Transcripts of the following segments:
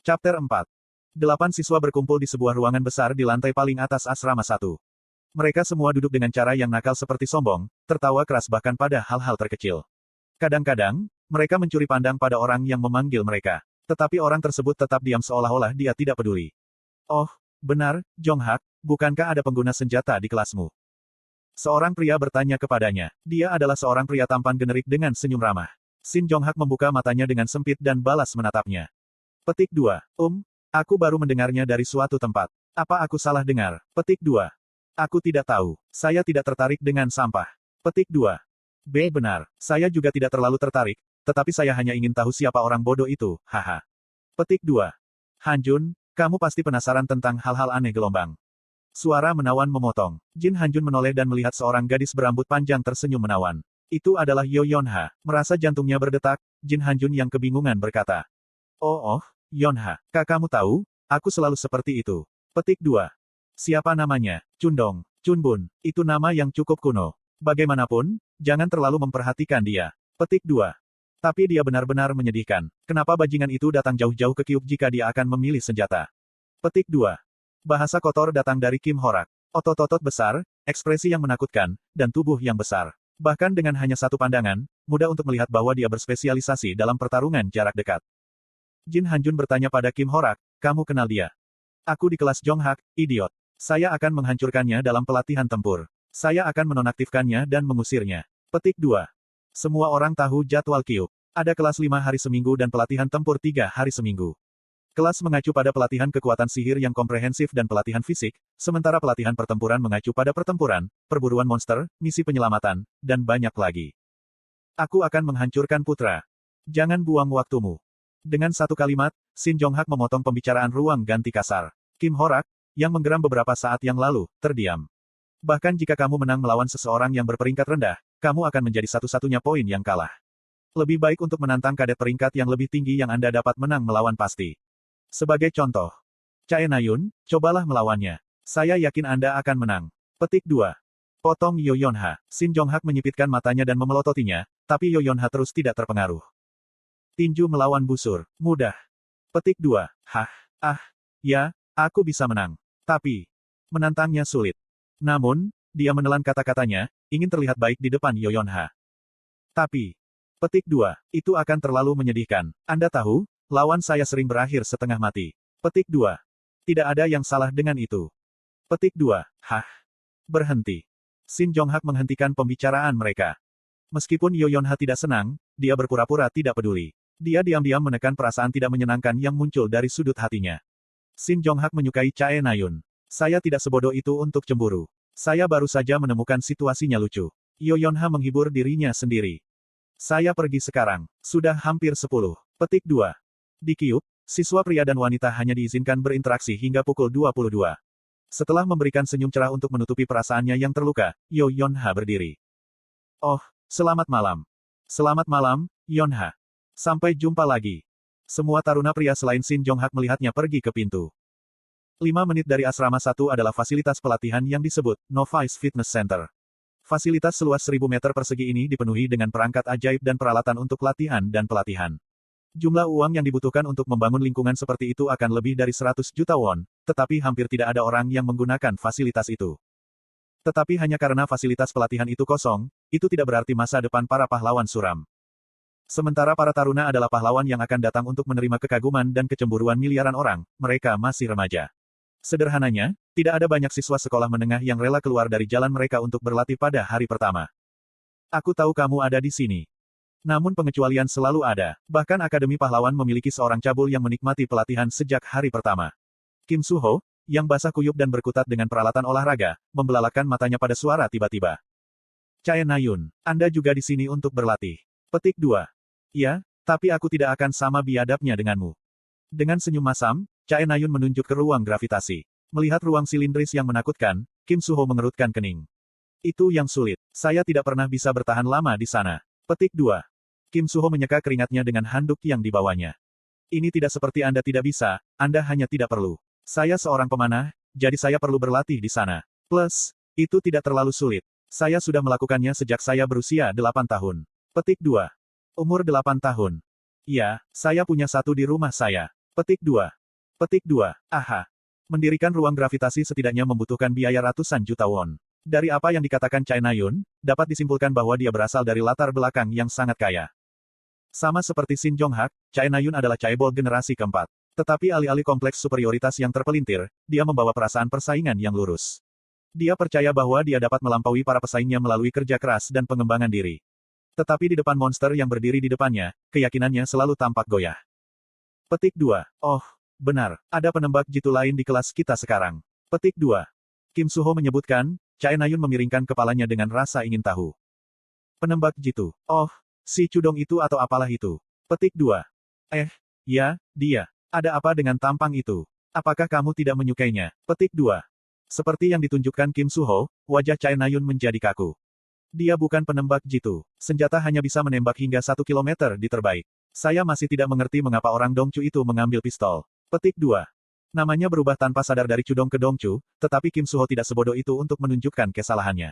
Chapter 4. 8 siswa berkumpul di sebuah ruangan besar di lantai paling atas asrama 1. Mereka semua duduk dengan cara yang nakal seperti sombong, tertawa keras bahkan pada hal-hal terkecil. Kadang-kadang, mereka mencuri pandang pada orang yang memanggil mereka. Tetapi orang tersebut tetap diam seolah-olah dia tidak peduli. Oh, benar, Jonghak, bukankah ada pengguna senjata di kelasmu? Seorang pria bertanya kepadanya. Dia adalah seorang pria tampan generik dengan senyum ramah. Shin Jonghak membuka matanya dengan sempit dan balas menatapnya. Petik 2. Aku baru mendengarnya dari suatu tempat. Apa aku salah dengar? Petik 2. Aku tidak tahu. Saya tidak tertarik dengan sampah. Petik 2. B. Benar. Saya juga tidak terlalu tertarik, tetapi saya hanya ingin tahu siapa orang bodoh itu, haha. Petik 2. Hanjun, kamu pasti penasaran tentang hal-hal aneh gelombang. Suara menawan memotong. Jin Hanjun menoleh dan melihat seorang gadis berambut panjang tersenyum menawan. Itu adalah Yo Yonha. Merasa jantungnya berdetak, Jin Hanjun yang kebingungan berkata. Oh, Yonha, kamu tahu, aku selalu seperti itu. Petik 2. Siapa namanya? Chundong, Chunbun, itu nama yang cukup kuno. Bagaimanapun, jangan terlalu memperhatikan dia. Petik 2. Tapi dia benar-benar menyedihkan. Kenapa bajingan itu datang jauh-jauh ke Kyuk jika dia akan memilih senjata? Petik 2. Bahasa kotor datang dari Kim Horak. Otot-otot besar, ekspresi yang menakutkan, dan tubuh yang besar. Bahkan dengan hanya satu pandangan, mudah untuk melihat bahwa dia berspesialisasi dalam pertarungan jarak dekat. Jin Hanjun bertanya pada Kim Horak, kamu kenal dia? Aku di kelas Jonghak, idiot. Saya akan menghancurkannya dalam pelatihan tempur. Saya akan menonaktifkannya dan mengusirnya. Petik 2. Semua orang tahu jadwal Kyuk. Ada kelas 5 hari seminggu dan pelatihan tempur 3 hari seminggu. Kelas mengacu pada pelatihan kekuatan sihir yang komprehensif dan pelatihan fisik, sementara pelatihan pertempuran mengacu pada pertempuran, perburuan monster, misi penyelamatan, dan banyak lagi. Aku akan menghancurkan putra. Jangan buang waktumu. Dengan satu kalimat, Shin Jonghak memotong pembicaraan ruang ganti kasar. Kim Horak, yang menggeram beberapa saat yang lalu, terdiam. Bahkan jika kamu menang melawan seseorang yang berperingkat rendah, kamu akan menjadi satu-satunya poin yang kalah. Lebih baik untuk menantang kadet peringkat yang lebih tinggi yang Anda dapat menang melawan pasti. Sebagai contoh, Chae Nayun, cobalah melawannya. Saya yakin Anda akan menang. Petik 2. Potong Yo Yonha. Shin Jonghak menyipitkan matanya dan memelototinya, tapi Yo Yonha terus tidak terpengaruh. Tinju melawan busur. Mudah. Petik 2. Ya, aku bisa menang. Tapi, menantangnya sulit. Namun, dia menelan kata-katanya, ingin terlihat baik di depan Yo Yonha. Tapi, petik 2. Itu akan terlalu menyedihkan. Anda tahu, lawan saya sering berakhir setengah mati. Petik 2. Tidak ada yang salah dengan itu. Petik 2. Berhenti. Shin Jonghak menghentikan pembicaraan mereka. Meskipun Yo Yonha tidak senang, dia berpura-pura tidak peduli. Dia diam-diam menekan perasaan tidak menyenangkan yang muncul dari sudut hatinya. Shin Jonghak menyukai Chae Nayun. Saya tidak sebodoh itu untuk cemburu. Saya baru saja menemukan situasinya lucu. Yo Yonha menghibur dirinya sendiri. Saya pergi sekarang. Sudah hampir 10. Petik 2. Di Kyuk, siswa pria dan wanita hanya diizinkan berinteraksi hingga pukul 22. Setelah memberikan senyum cerah untuk menutupi perasaannya yang terluka, Yo Yonha berdiri. Oh, selamat malam. Selamat malam, Yonha. Sampai jumpa lagi. Semua taruna pria selain Shin Jonghak melihatnya pergi ke pintu. 5 menit dari asrama 1 adalah fasilitas pelatihan yang disebut Novice Fitness Center. Fasilitas seluas 1000 meter persegi ini dipenuhi dengan perangkat ajaib dan peralatan untuk latihan dan pelatihan. Jumlah uang yang dibutuhkan untuk membangun lingkungan seperti itu akan lebih dari 100 juta won, tetapi hampir tidak ada orang yang menggunakan fasilitas itu. Tetapi hanya karena fasilitas pelatihan itu kosong, itu tidak berarti masa depan para pahlawan suram. Sementara para taruna adalah pahlawan yang akan datang untuk menerima kekaguman dan kecemburuan miliaran orang, mereka masih remaja. Sederhananya, tidak ada banyak siswa sekolah menengah yang rela keluar dari jalan mereka untuk berlatih pada hari pertama. Aku tahu kamu ada di sini. Namun pengecualian selalu ada. Bahkan Akademi Pahlawan memiliki seorang cabul yang menikmati pelatihan sejak hari pertama. Kim Suho, yang basah kuyup dan berkutat dengan peralatan olahraga, membelalakan matanya pada suara tiba-tiba. Chae Nayun, Anda juga di sini untuk berlatih. Petik 2. Ya, tapi aku tidak akan sama biadabnya denganmu. Dengan senyum masam, Chae Nayun menunjuk ke ruang gravitasi. Melihat ruang silindris yang menakutkan, Kim Suho mengerutkan kening. Itu yang sulit. Saya tidak pernah bisa bertahan lama di sana. Petik 2. Kim Suho menyeka keringatnya dengan handuk yang dibawanya. Ini tidak seperti Anda tidak bisa, Anda hanya tidak perlu. Saya seorang pemanah, jadi saya perlu berlatih di sana. Plus, itu tidak terlalu sulit. Saya sudah melakukannya sejak saya berusia 8 tahun. Petik 2. Umur 8 tahun. Ya, saya punya satu di rumah saya. Petik 2. Petik 2. Aha. Mendirikan ruang gravitasi setidaknya membutuhkan biaya ratusan juta won. Dari apa yang dikatakan Chai Na-yun, dapat disimpulkan bahwa dia berasal dari latar belakang yang sangat kaya. Sama seperti Shin Jong-hak, Chai Na-yun adalah chaebol generasi keempat. Tetapi alih-alih kompleks superioritas yang terpelintir, dia membawa perasaan persaingan yang lurus. Dia percaya bahwa dia dapat melampaui para pesaingnya melalui kerja keras dan pengembangan diri. Tetapi di depan monster yang berdiri di depannya, keyakinannya selalu tampak goyah. Petik 2. Oh, benar, ada penembak jitu lain di kelas kita sekarang. Petik 2. Kim Suho menyebutkan, Chai Na-yun memiringkan kepalanya dengan rasa ingin tahu. Penembak jitu. Oh, si Cudong itu atau apalah itu. Petik 2. Ya, dia. Ada apa dengan tampang itu? Apakah kamu tidak menyukainya? Petik 2. Seperti yang ditunjukkan Kim Suho, wajah Chai Na-yun menjadi kaku. Dia bukan penembak jitu. Senjata hanya bisa menembak hingga 1 kilometer di terbaik. Saya masih tidak mengerti mengapa orang Dongchu itu mengambil pistol. Petik 2. Namanya berubah tanpa sadar dari Cudong ke Dongchu, tetapi Kim Suho tidak sebodoh itu untuk menunjukkan kesalahannya.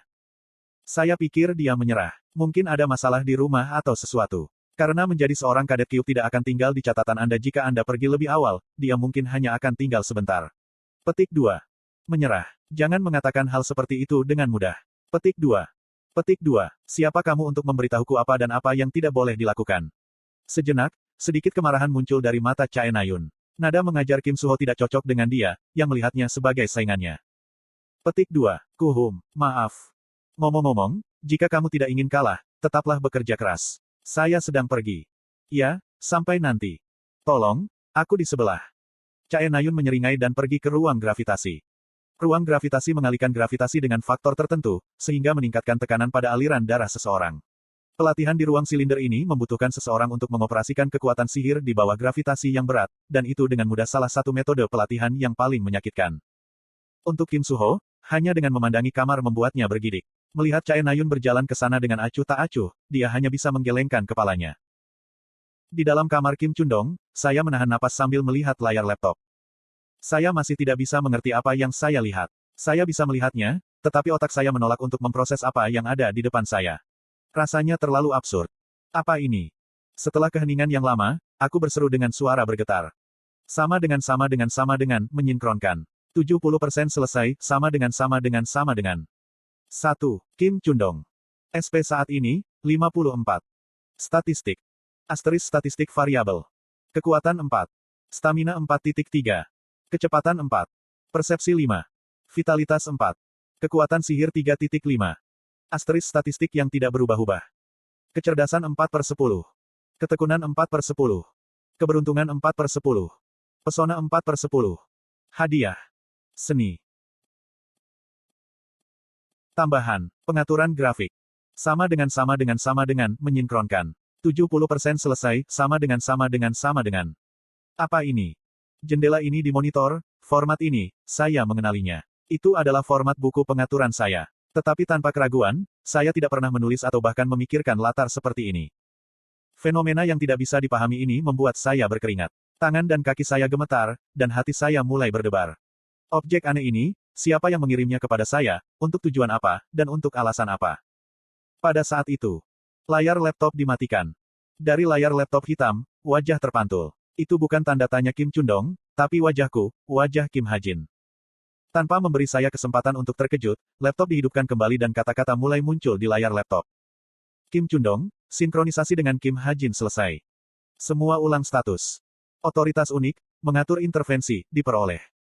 Saya pikir dia menyerah. Mungkin ada masalah di rumah atau sesuatu. Karena menjadi seorang kadet Kyuubi tidak akan tinggal di catatan Anda jika Anda pergi lebih awal, dia mungkin hanya akan tinggal sebentar. Petik 2. Menyerah. Jangan mengatakan hal seperti itu dengan mudah. Petik 2. Petik 2. Siapa kamu untuk memberitahuku apa dan apa yang tidak boleh dilakukan? Sejenak, sedikit kemarahan muncul dari mata Chai Na-yun. Nada mengajar Kim Suho tidak cocok dengan dia, yang melihatnya sebagai saingannya. Petik 2. Kuhum, maaf. Ngomong-ngomong, jika kamu tidak ingin kalah, tetaplah bekerja keras. Saya sedang pergi. Ya, sampai nanti. Tolong, aku di sebelah. Chai Na-yun menyeringai dan pergi ke ruang gravitasi. Ruang gravitasi mengalihkan gravitasi dengan faktor tertentu, sehingga meningkatkan tekanan pada aliran darah seseorang. Pelatihan di ruang silinder ini membutuhkan seseorang untuk mengoperasikan kekuatan sihir di bawah gravitasi yang berat, dan itu dengan mudah salah satu metode pelatihan yang paling menyakitkan. Untuk Kim Suho, hanya dengan memandangi kamar membuatnya bergidik. Melihat Chai Na-yun berjalan ke sana dengan acuh tak acuh, dia hanya bisa menggelengkan kepalanya. Di dalam kamar Kim Chundong, saya menahan napas sambil melihat layar laptop. Saya masih tidak bisa mengerti apa yang saya lihat. Saya bisa melihatnya, tetapi otak saya menolak untuk memproses apa yang ada di depan saya. Rasanya terlalu absurd. Apa ini? Setelah keheningan yang lama, aku berseru dengan suara bergetar. Sama dengan, menyinkronkan. 70% selesai, sama dengan. 1. Kim Chundong. SP saat ini, 54. Statistik. Statistik variabel. Kekuatan 4. Stamina 4.3. Kecepatan 4. Persepsi 5. Vitalitas 4. Kekuatan sihir 3.5. Statistik yang tidak berubah-ubah. Kecerdasan 4/10. Ketekunan 4/10. Keberuntungan 4/10. Pesona 4/10. Hadiah. Seni. Tambahan. Pengaturan grafik. Sama dengan, menyinkronkan. 70% selesai, sama dengan. Apa ini? Jendela ini di monitor, format ini, saya mengenalinya. Itu adalah format buku pengaturan saya. Tetapi tanpa keraguan, saya tidak pernah menulis atau bahkan memikirkan latar seperti ini. Fenomena yang tidak bisa dipahami ini membuat saya berkeringat. Tangan dan kaki saya gemetar, dan hati saya mulai berdebar. Objek aneh ini, siapa yang mengirimnya kepada saya, untuk tujuan apa, dan untuk alasan apa? Pada saat itu, layar laptop dimatikan. Dari layar laptop hitam, wajah terpantul. Itu bukan tanda tanya Kim Chundong, tapi wajahku, wajah Kim Ha-jin. Tanpa memberi saya kesempatan untuk terkejut, laptop dihidupkan kembali dan kata-kata mulai muncul di layar laptop. Kim Chundong, sinkronisasi dengan Kim Ha-jin selesai. Semua ulang status. Otoritas unik, mengatur intervensi, diperoleh.